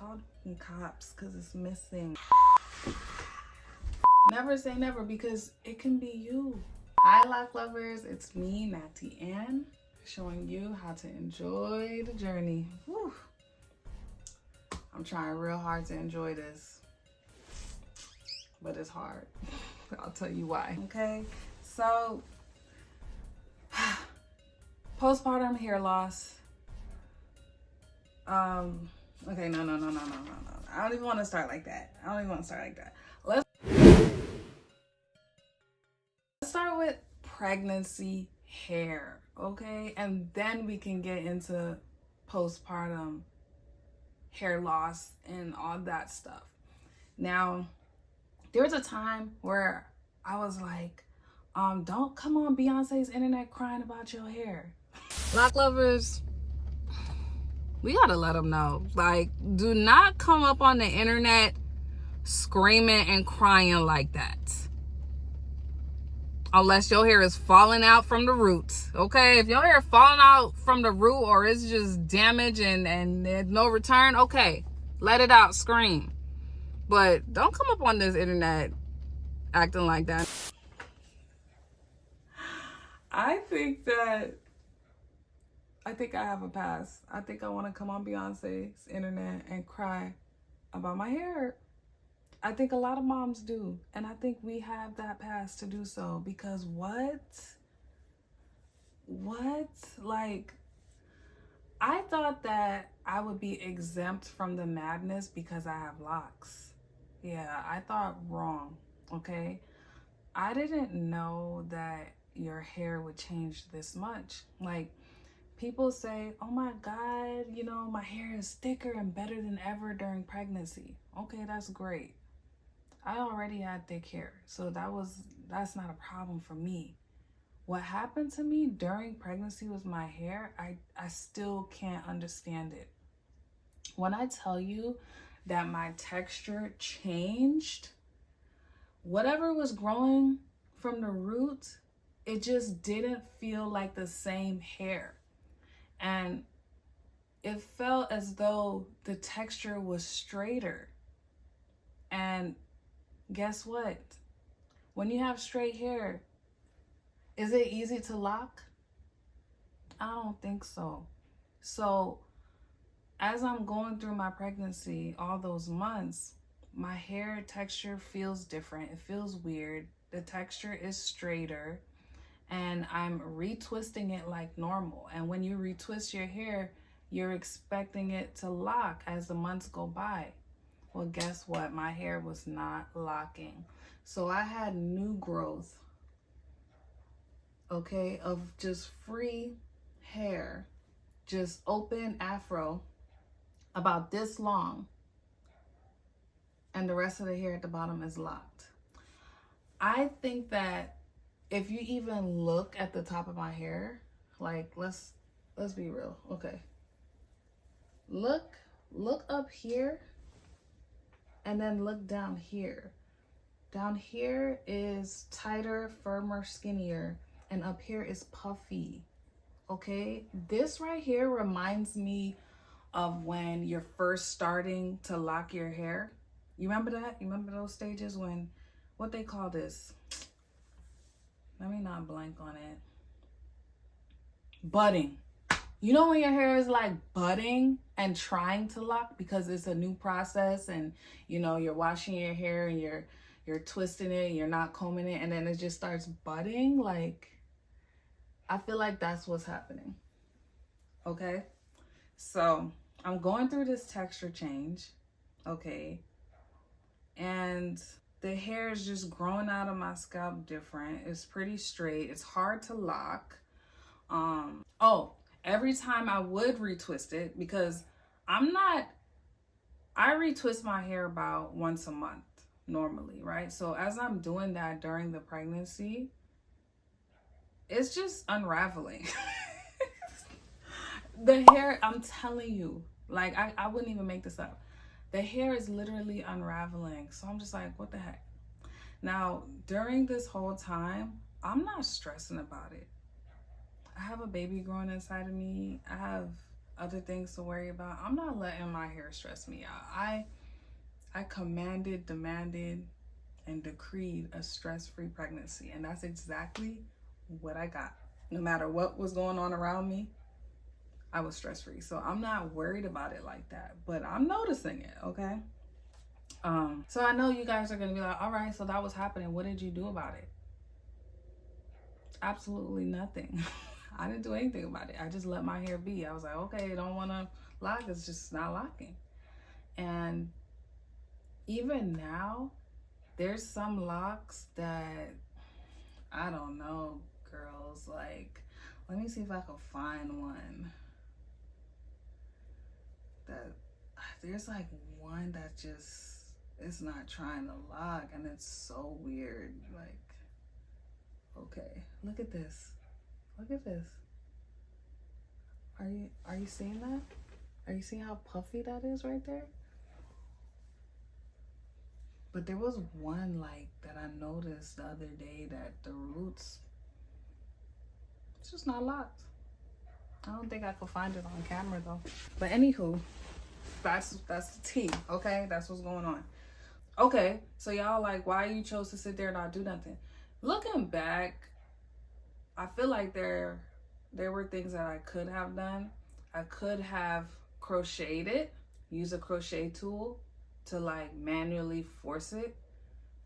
called cops because it's missing. Never say never, because it can be you. Hi lock lovers, it's me, Natty Ann, showing you how to enjoy the journey. Whew. I'm trying real hard to enjoy this, but it's hard. I'll tell you why. Okay, so postpartum hair loss. Okay, no. I don't even want to start like that. Let's start with pregnancy hair, okay? And then we can get into postpartum hair loss and all that stuff. Now, there was a time where I was like, don't come on Beyonce's internet crying about your hair. Lock lovers, we gotta let them know. Like, do not come up on the internet screaming and crying like that. Unless your hair is falling out from the roots, okay? If your hair is falling out from the root or it's just damaged and there's no return, okay, let it out, scream. But don't come up on this internet acting like that. I think I have a pass. I think I want to come on Beyonce's internet and cry about my hair. I think a lot of moms do. And I think we have that pass to do so, because what? Like, I thought that I would be exempt from the madness because I have locks. Yeah, I thought wrong, okay? I didn't know that your hair would change this much. Like, people say, oh my God, you know, my hair is thicker and better than ever during pregnancy. Okay, that's great. I already had thick hair, so that's not a problem for me. What happened to me during pregnancy with my hair, I still can't understand it. When I tell you that my texture changed, whatever was growing from the root, it just didn't feel like the same hair. And it felt as though the texture was straighter. And guess what? When you have straight hair, is it easy to lock? I don't think so. So as I'm going through my pregnancy, all those months, my hair texture feels different. It feels weird. The texture is straighter, and I'm retwisting it like normal. And when you retwist your hair, you're expecting it to lock as the months go by. Well, guess what? My hair was not locking. So I had new growth, okay, of just free hair, just open afro, about this long. And the rest of the hair at the bottom is locked. I think that if you even look at the top of my hair, like, let's be real, okay? Look up here. And then look down here. Down here is tighter, firmer, skinnier. And up here is puffy. Okay? This right here reminds me of when you're first starting to lock your hair. You remember that? You remember those stages when, what they call this? Let me not blank on it. Budding. You know when your hair is like budding and trying to lock because it's a new process, and you know you're washing your hair and you're twisting it and you're not combing it, and then it just starts budding? Like, I feel like that's what's happening. Okay? So I'm going through this texture change, okay? And the hair is just growing out of my scalp different. It's pretty straight. It's hard to lock. Every time I would retwist it, because I retwist my hair about once a month normally, right? So as I'm doing that during the pregnancy, it's just unraveling. The hair, I'm telling you, like, I wouldn't even make this up. The hair is literally unraveling. So I'm just like, what the heck? Now, during this whole time, I'm not stressing about it. I have a baby growing inside of me. I have other things to worry about. I'm not letting my hair stress me out. I commanded, demanded, and decreed a stress-free pregnancy, and that's exactly what I got. No matter what was going on around me, I was stress-free. So I'm not worried about it like that, but I'm noticing it, okay? So I know you guys are gonna be like, all right, so that was happening. What did you do about it? Absolutely nothing. I didn't do anything about it. I just let my hair be. I was like, okay, I don't wanna lock, it's just not locking. And even now, there's some locks that, I don't know, girls, like, let me see if I can find one. That there's like one that just, it's not trying to lock, and it's so weird. Like, okay, look at this. Look at this. Are you seeing that? Are you seeing how puffy that is right there? But there was one like that I noticed the other day that the roots, it's just not locked. I don't think I could find it on camera though. But anywho, that's the tea, okay? That's what's going on. Okay, so y'all like, why you chose to sit there and not do nothing? Looking back, I feel like there were things that I could have done. I could have crocheted it, use a crochet tool to like manually force it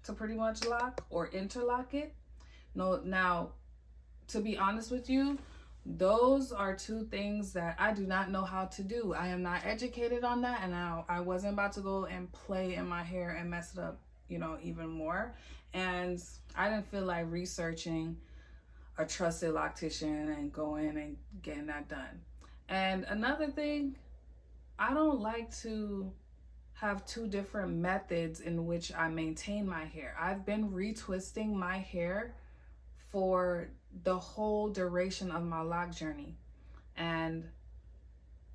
to pretty much lock or interlock it. No, now, to be honest with you, those are two things that I do not know how to do. I am not educated on that, and I wasn't about to go and play in my hair and mess it up, you know, even more. And I didn't feel like researching a trusted loctician and going and getting that done. And another thing, I don't like to have two different methods in which I maintain my hair. I've been retwisting my hair for the whole duration of my lock journey, and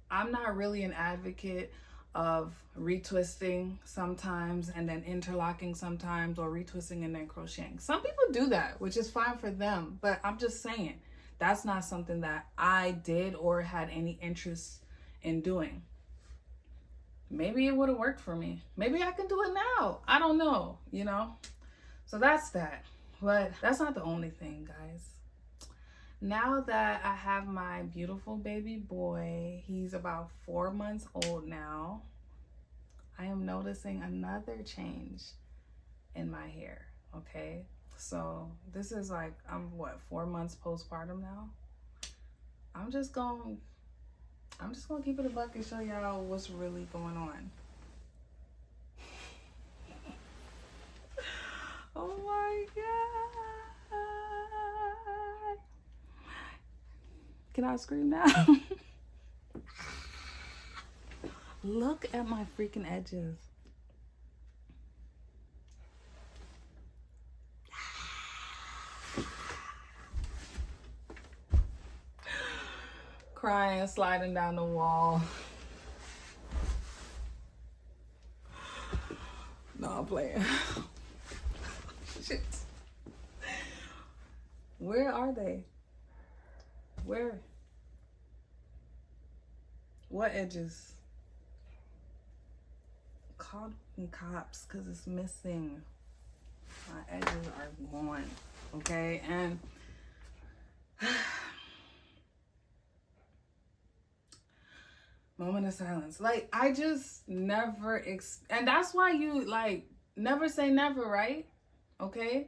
I'm not really an advocate of retwisting sometimes and then interlocking sometimes, or retwisting and then crocheting. Some people do that, which is fine for them, but I'm just saying that's not something that I did or had any interest in doing. Maybe it would have worked for me. Maybe I can do it now. I don't know, you know? So that's that. But that's not the only thing, guys. Now that I have my beautiful baby boy, he's about 4 months old now, I am noticing another change in my hair, okay? So this is like, I'm what, 4 months postpartum now? I'm just gonna keep it a buck and show y'all what's really going on. Oh my God. Can I scream now? Look at my freaking edges. Crying, sliding down the wall. No, I'm playing. Shit. Where are they? Where? What edges? Call them cops, because it's missing. My edges are gone. Okay, and moment of silence. Like, I just never and that's why you like never say never, right? Okay,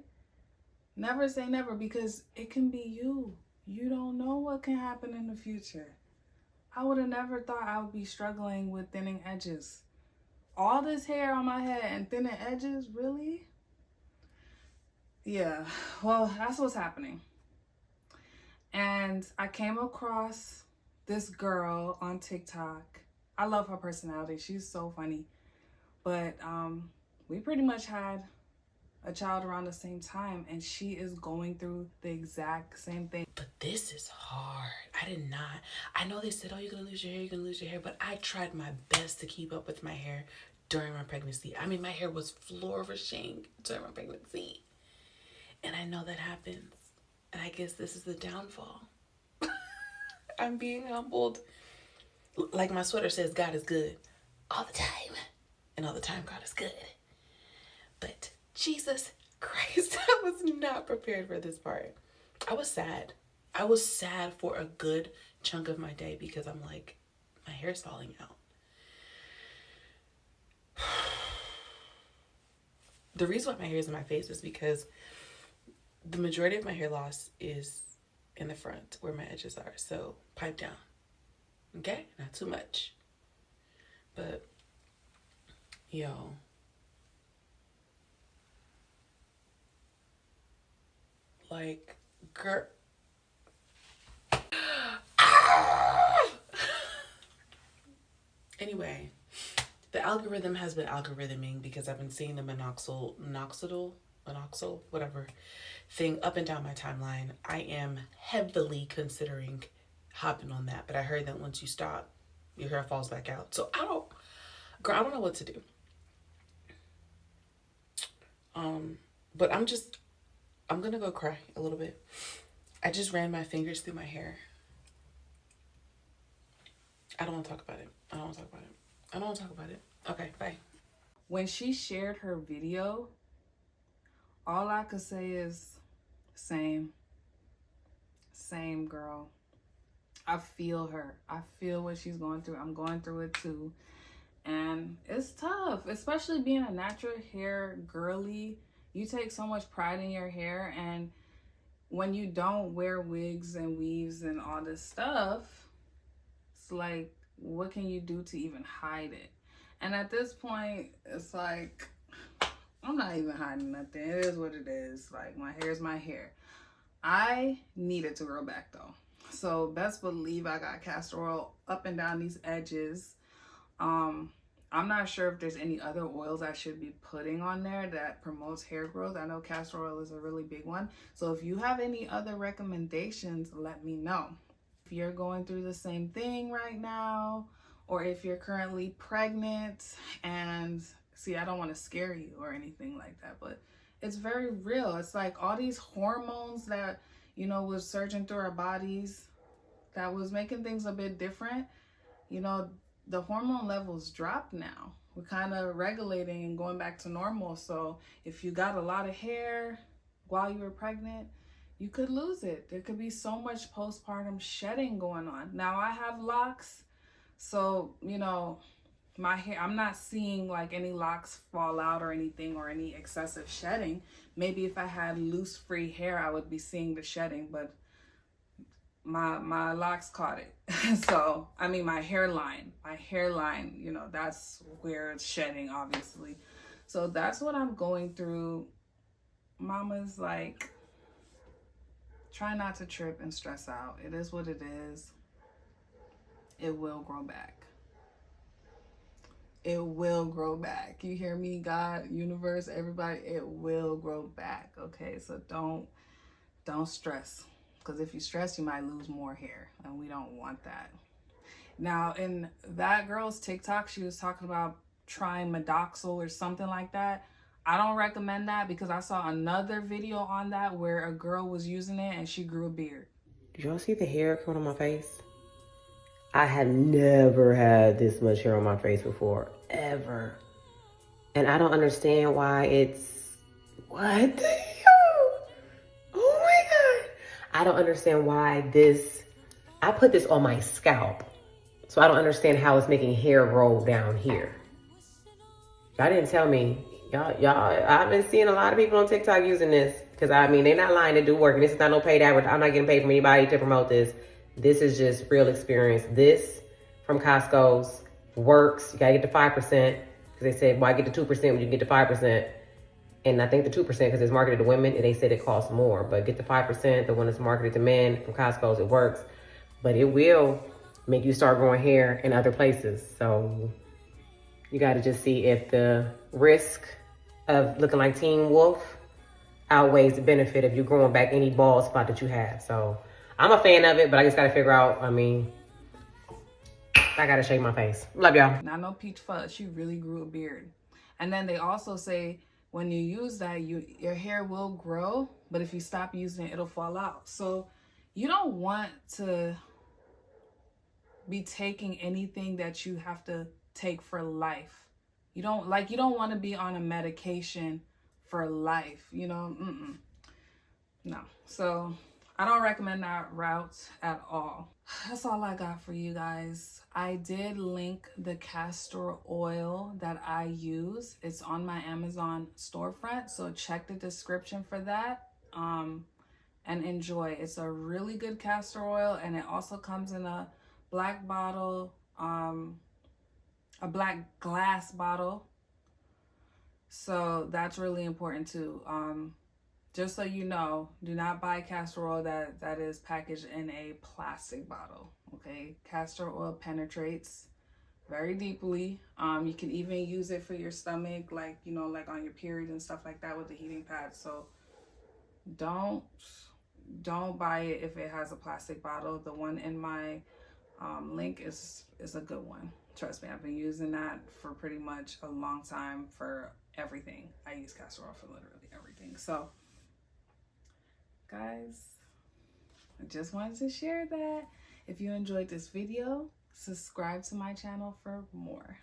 never say never, because it can be you. You don't know what can happen in the future. I would have never thought I would be struggling with thinning edges. All this hair on my head and thinning edges, really? Yeah, well, that's what's happening. And I came across this girl on TikTok. I love her personality. She's so funny. But we pretty much had a child around the same time, and she is going through the exact same thing. But this is hard. I know they said, oh, you're gonna lose your hair, but I tried my best to keep up with my hair during my pregnancy. I mean, my hair was flourishing during my pregnancy. And I know that happens. And I guess this is the downfall. I'm being humbled. Like my sweater says, God is good all the time. And all the time, God is good. But Jesus Christ, I was not prepared for this part. I was sad. I was sad for a good chunk of my day because I'm like, my hair's falling out. The reason why my hair is in my face is because the majority of my hair loss is in the front where my edges are. So pipe down. Okay? Not too much. But, yo. Like, girl. Anyway, the algorithm has been algorithming because I've been seeing the minoxidil, whatever, thing up and down my timeline. I am heavily considering hopping on that, but I heard that once you stop, your hair falls back out. So I don't know what to do. But I'm gonna go cry a little bit. I just ran my fingers through my hair. I don't want to talk about it. Okay, bye. When she shared her video, all I could say is same girl. I feel her. I feel what she's going through. I'm going through it too. And it's tough, especially being a natural hair girly. You take so much pride in your hair, and when you don't wear wigs and weaves and all this stuff, it's like, what can you do to even hide it? And at this point, it's like, I'm not even hiding nothing. It is what it is. Like, my hair is my hair. I need it to grow back though. So best believe I got castor oil up and down these edges. I'm not sure if there's any other oils I should be putting on there that promotes hair growth. I know castor oil is a really big one. So if you have any other recommendations, let me know. If you're going through the same thing right now, or if you're currently pregnant, and see, I don't want to scare you or anything like that, but it's very real. It's like all these hormones that, you know, was surging through our bodies that was making things a bit different. You know, the hormone levels dropped now. We're kind of regulating and going back to normal. So if you got a lot of hair while you were pregnant, you could lose it. There could be so much postpartum shedding going on. Now I have locks, so, you know, my hair, I'm not seeing like any locks fall out or anything or any excessive shedding. Maybe if I had loose free hair, I would be seeing the shedding, but my locks caught it. So, I mean, my hairline, you know, that's where it's shedding, obviously. So that's what I'm going through. Mama's like, try not to trip and stress out. It is what it is. It will grow back. It will grow back. You hear me, God, universe, everybody? It will grow back, okay? So don't stress. Because if you stress, you might lose more hair, and we don't want that. Now, in that girl's TikTok, she was talking about trying Midoxil or something like that. I don't recommend that because I saw another video on that where a girl was using it and she grew a beard. Did y'all see the hair coming on my face? I had never had this much hair on my face before, ever. And I don't understand why it's... What the hell? Oh my God. I don't understand why this... I put this on my scalp. So I don't understand how it's making hair grow down here. Y'all didn't tell me. Y'all, I've been seeing a lot of people on TikTok using this. Because, I mean, they're not lying, to do work. And this is not no paid advertising. I'm not getting paid from anybody to promote this. This is just real experience. This from Costco's works. You gotta get to 5%. Because they said, why get to 2% when you get to 5%? And I think the 2%, because it's marketed to women, and they said it costs more. But get to 5%, the one that's marketed to men from Costco's, it works. But it will make you start growing hair in other places. So you gotta just see if the risk of looking like Teen Wolf outweighs the benefit of you growing back any bald spot that you have. So I'm a fan of it, but I just got to figure out, I mean, I got to shave my face. Love y'all. Now, no peach fuzz. She really grew a beard. And then they also say when you use that, your hair will grow, but if you stop using it, it'll fall out. So you don't want to be taking anything that you have to take for life. You don't want to be on a medication for life, you know? No. So I don't recommend that route at all. That's all I got for you guys. I did link the castor oil that I use. It's on my Amazon storefront, so check the description for that. And enjoy. It's a really good castor oil, and it also comes in a black bottle, a black glass bottle. So that's really important too. Just so you know, do not buy castor oil that is packaged in a plastic bottle, okay? Castor oil penetrates very deeply. You can even use it for your stomach, like, you know, like on your period and stuff like that with the heating pad. So don't buy it if it has a plastic bottle. The one in my link is a good one. Trust me, I've been using that for pretty much a long time for everything. I use castor oil for literally everything. So guys, I just wanted to share that. If you enjoyed this video, subscribe to my channel for more.